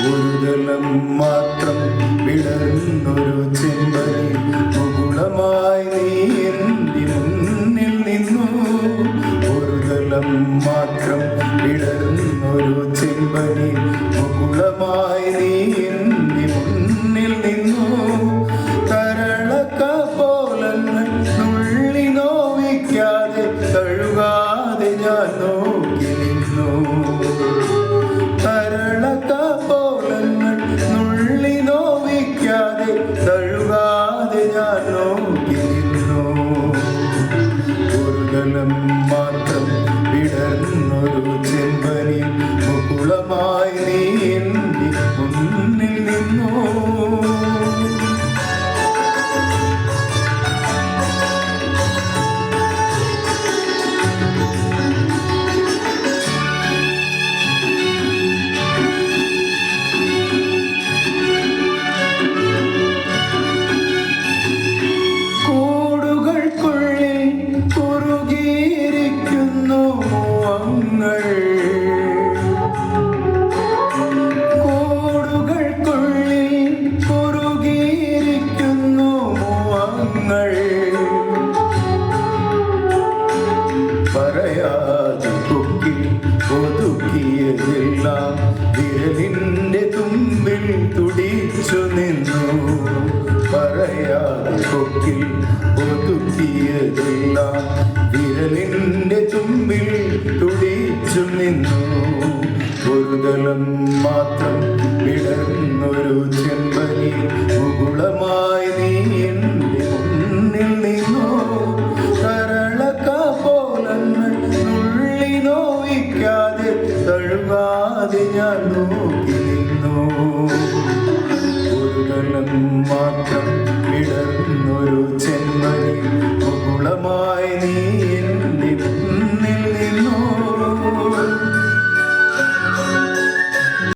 ഒരു ദലം മാത്രം വിടർന്നൊരു ചെമ്പനി മുകുളമായി നീ എൻ്റെ മുന്നിൽ നിന്നു. ഒരു ദലം മാത്രം വിടർന്നൊരു ചെമ്പനി മുകുളമായി നീ എൻ്റെ മുന്നിൽ നിന്നു. തരളക്ക പോലങ്ങൾ നുള്ളി നോവിക്കാതെ കഴുകാതെ ഞാൻ നോക്കി നിന്നു. തരളക്ക പോലങ്ങൾ നുള്ളി നോവിക്കാതെ കഴുകാതെ ഞാൻ നോക്കി നിന്നു. ഒരു ദലം മാത്രം വിടർന്നൊരു ചെമ്പനി മുകുളമായി നീ എൻ്റെ മുന്നിൽ നിന്നു. പറയാതെ കൊക്കിൽ ഒതുക്കിയതെല്ലാം വിരലിൻ്റെ തുമ്പിൽ തുടിച്ചു നിന്നു. പറയാതെ കൊക്കിൽ ഒതുക്കിയതെല്ലാം വിരലിൻ്റെ തുമ്പിൽ തുടിച്ചു നിന്നു. ഒരു ദലം മാത്രം വിടർന്നൊരു ചെമ്പനി മുകുളമായി നീ എൻ്റെ മുന്നിൽ നിന്നു. തരളക്ക പോലങ്ങൾ നുള്ളി നോവിക്കാതെ കഴുകാതെ ഞാൻ നോക്കി നിന്നു. ഒരു ദലം മാത്രം വിടർന്നൊരു ചെമ്പനി